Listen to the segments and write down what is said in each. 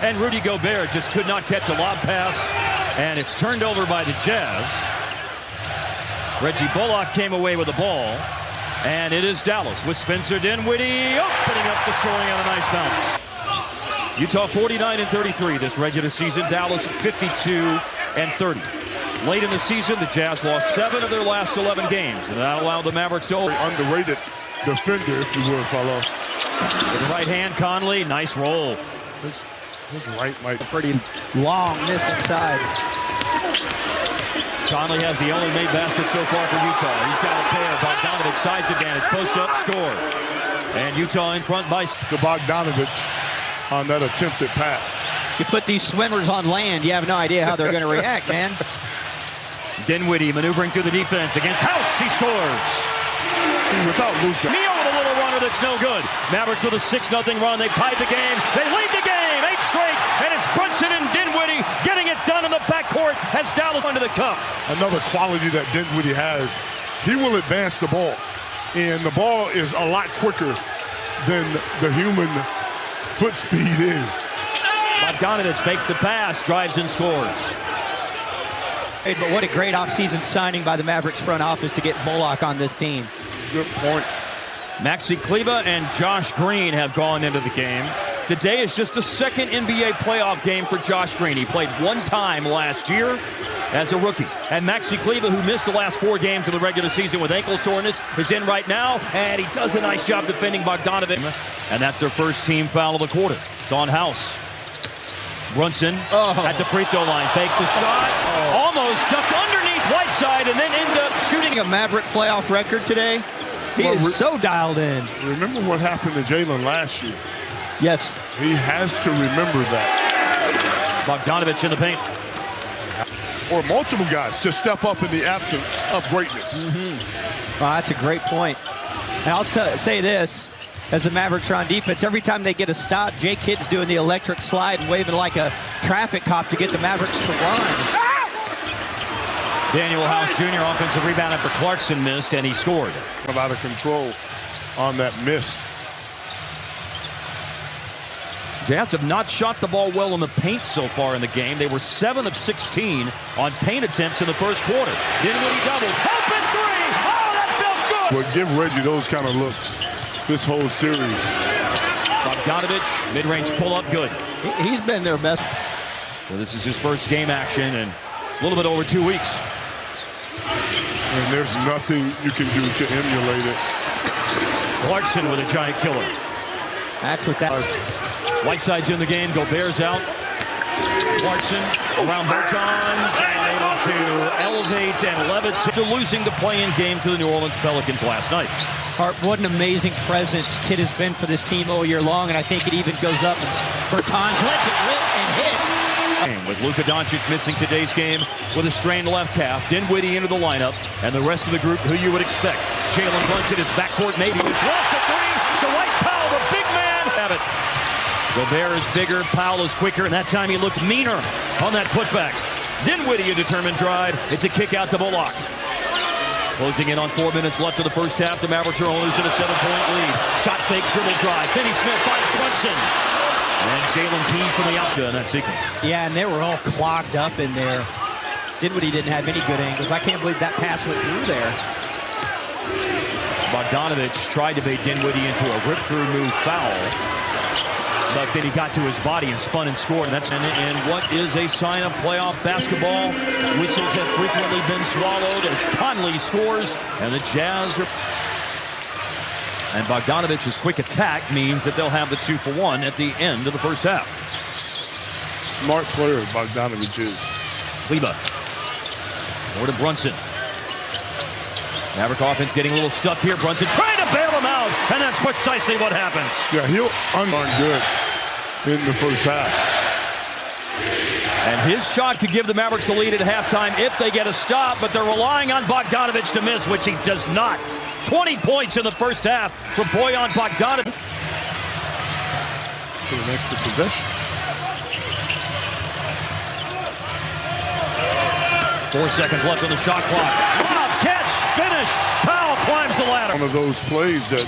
And Rudy Gobert just could not catch a lob pass. And it's turned over by the Jazz. Reggie Bullock came away with the ball. And it is Dallas with Spencer Dinwiddie opening up the scoring on a nice bounce. Utah 49-33 this regular season. Dallas 52-30. Late in the season, the Jazz lost 7 of their last 11 games, and that allowed the Mavericks to underrated defender, if you will, follow. With the right hand, Conley, nice roll. His right might pretty long miss inside. Conley has the only made basket so far for Utah. He's got a pair. Bogdanovic size advantage, post up, score, and Utah in front by to Bogdanovic on that attempted pass. You put these swimmers on land, you have no idea how they're going to react, man. Dinwiddie maneuvering through the defense against House. He scores. Without Luka. Neal with a little runner that's no good. Mavericks with a 6-0 run. They've tied the game. They lead the game. 8 straight. And it's Brunson and Dinwiddie getting it done in the backcourt as Dallas under the cup. Another quality that Dinwiddie has, he will advance the ball. And the ball is a lot quicker than the human foot speed is. Bogdanovic fakes the pass, drives and scores. Hey, but what a great offseason signing by the Mavericks front office to get Bullock on this team. Good point. Maxi Kleber and Josh Green have gone into the game. Today is just the second NBA playoff game for Josh Green. He played 1 time last year as a rookie. And Maxi Kleber, who missed the last 4 games of the regular season with ankle soreness, is in right now, and he does a nice job defending Bogdanovic. And that's their first team foul of the quarter. It's on House. Brunson at the free throw line. Fake the shot. Almost ducked underneath Whiteside and then ended up shooting A Maverick playoff record today. He is so dialed in. Remember what happened to Jalen last year? Yes. He has to remember that. Bogdanovic in the paint. Or multiple guys to step up in the absence of greatness. Well, that's a great point. And I'll say this. As the Mavericks are on defense, every time they get a stop, Jay Kidd's doing the electric slide and waving like a traffic cop to get the Mavericks to run. Daniel House Jr. offensive rebound after Clarkson missed, and he scored. Out of control on that miss. Jazz have not shot the ball well in the paint so far in the game. They were 7 of 16 on paint attempts in the first quarter. Dinwiddie doubled. Open 3! Oh, that felt good! Well, give Reggie those kind of looks this whole series. Bogdanovic, mid-range pull-up, good. He's been their best. So this is his first game action in a little bit over 2 weeks. And there's nothing you can do to emulate it. Clarkson with a giant killer. That's what that was. Whiteside's in the game. Gobert's out. Clarkson around Bertans and able to elevate and levitate to losing the play-in game to the New Orleans Pelicans last night. Hart, what an amazing presence Kidd has been for this team all year long, and I think it even goes up as Bertans lets it rip and hits. With Luka Doncic missing today's game with a strained left calf, Dinwiddie into the lineup, and the rest of the group who you would expect. Jalen Brunson is backcourt maybe. It's lost a 3. Dwight Powell, the big man. Have it. Gobert is bigger, Powell is quicker, and that time he looked meaner on that putback. Dinwiddie a determined drive. It's a kick out to Bullock. Closing in on 4 minutes left of the first half. The Mavericks are losing a 7-point lead. Shot fake, dribble drive. Finney Smith finds Brunson. And Jalen's heave from the outside in that sequence. Yeah, and they were all clogged up in there. Dinwiddie didn't have any good angles. I can't believe that pass went through there. Bogdanovic tried to bait Dinwiddie into a rip-through move foul. But then he got to his body and spun and scored. And that's in what is a sign of playoff basketball. Whistles have frequently been swallowed as Conley scores, and the Jazz are... And Bogdanovic's quick attack means that they'll have the 2-for-1 at the end of the first half. Smart player, Bogdanovic is. Kleber. Over to Brunson. Maverick offense getting a little stuck here. Brunson trying to bail him out, and that's precisely what happens. Yeah, he'll unlearn good in the first half. And his shot could give the Mavericks the lead at halftime if they get a stop, but they're relying on Bogdanovic to miss, which he does not. 20 points in the first half for Bojan Bogdanovic. For an extra possession. 4 seconds left on the shot clock. Lob, catch, finish. Powell climbs the ladder. One of those plays that...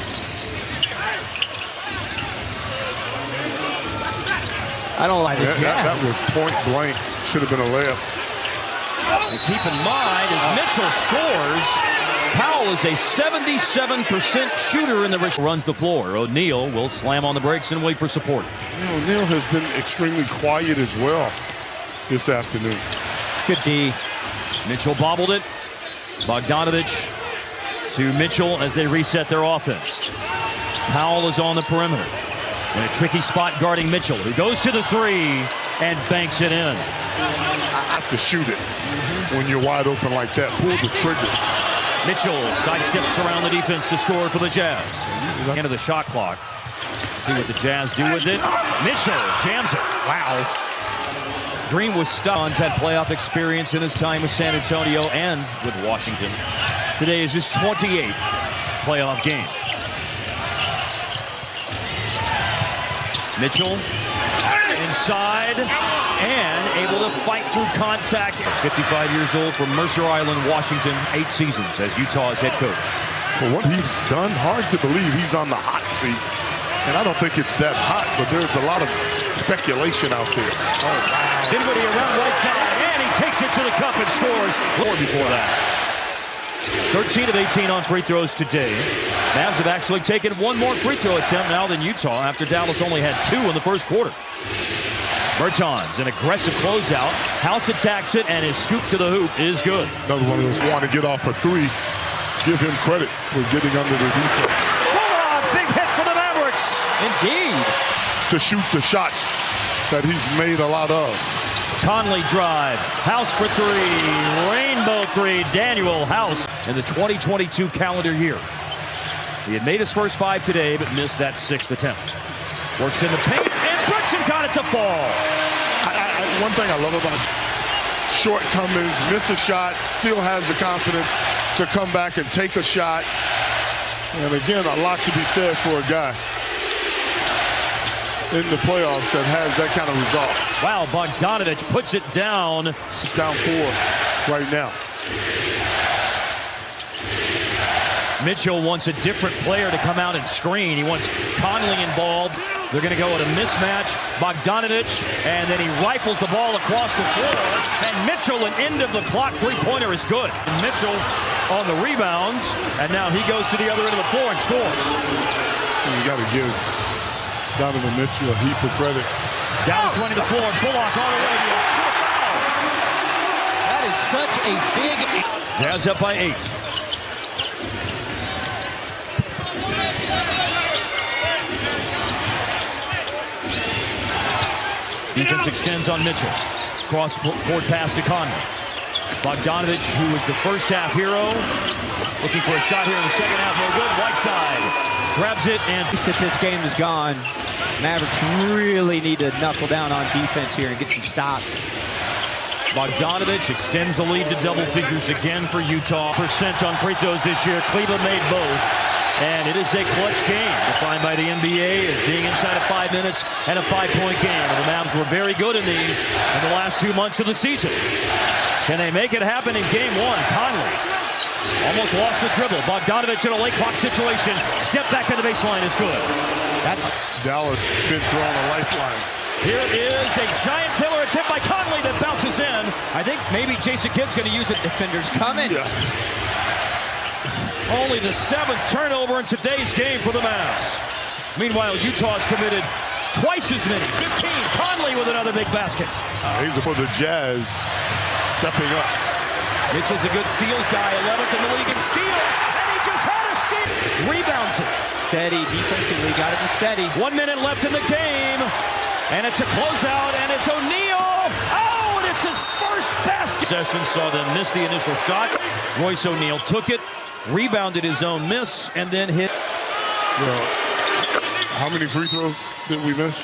I don't like it. That was point blank. Should have been a layup. And keep in mind, as Mitchell scores, Powell is a 77% shooter in the wrist. Runs the floor. O'Neal will slam on the brakes and wait for support. O'Neal has been extremely quiet as well this afternoon. Good D. Mitchell bobbled it. Bogdanovich to Mitchell as they reset their offense. Powell is on the perimeter in a tricky spot guarding Mitchell, who goes to the three and banks it in. I have to shoot it when you're wide open like that. Pull the trigger. Mitchell sidesteps around the defense to score for the Jazz. End of the shot clock. See what the Jazz do with it. Mitchell jams it. Wow. Green was stunned. Had playoff experience in his time with San Antonio and with Washington. Today is his 28th playoff game. Mitchell inside and able to fight through contact. 55 years old from Mercer Island, Washington. 8 seasons as Utah's head coach. For what he's done, hard to believe he's on the hot seat. And I don't think it's that hot, but there's a lot of speculation out there. Oh, wow. Dinwiddie around right side, and he takes it to the cup and scores. More before that. 13 of 18 on free throws today. Mavs have actually taken one more free throw attempt now than Utah after Dallas only had 2 in the first quarter. Bertans, an aggressive closeout. House attacks it, and his scoop to the hoop is good. Another one of those want to get off a three. Give him credit for getting under the defense. Big hit for the Mavericks. Indeed. To shoot the shots that he's made a lot of. Conley drive. House for 3. Rainbow 3. Daniel House in the 2022 calendar year. He had made his first 5 today, but missed that 6th attempt. Works in the paint, and Brunson got it to fall. One thing I love about shortcomings, miss a shot, still has the confidence to come back and take a shot. And again, a lot to be said for a guy in the playoffs that has that kind of resolve. Wow, Bogdanovich puts it down. It's down 4 right now. Mitchell wants a different player to come out and screen. He wants Conley involved. They're going to go at a mismatch. Bogdanovich, and then he rifles the ball across the floor. And Mitchell, an end of the clock three-pointer is good. And Mitchell on the rebounds, and now he goes to the other end of the floor and scores. You got to give Donovan Mitchell a heap of credit. Dallas running the floor. Bullock all the way to the foul. That is such a big... Jazz up by 8. Defense extends on Mitchell. Cross-court pass to Conley. Bogdanovich, who was the first half hero, looking for a shot here in the second half. No good. Whiteside grabs it and... That this game is gone. Mavericks really need to knuckle down on defense here and get some stops. Bogdanovich extends the lead to double figures again for Utah. % on free throws this year. Cleveland made both. And it is a clutch game, defined by the NBA as being inside of 5 minutes and a 5-point game. And the Mavs were very good in these in the last 2 months of the season. Can they make it happen in game 1? Conley almost lost the dribble. Bogdanovich in a late clock situation. Step back to the baseline is good. That's Dallas been throwing a lifeline. Here is a giant pillar attempt by Conley that bounces in. I think maybe Jason Kidd's going to use it. Defenders coming. Yeah. Only the 7th turnover in today's game for the Mavs. Meanwhile, Utah's committed twice as many. 15. Conley with another big basket. He's for the Jazz stepping up. Mitchell's a good steals guy, 11th in the league in steals, and he just had a steal. Rebounds it. Steady defensively, got to be steady. 1 minute left in the game, and it's a closeout, and it's O'Neal. Oh, and it's his first basket. Session saw them miss the initial shot. Royce O'Neal took it, rebounded his own miss, and then hit. Well, how many free throws did we miss?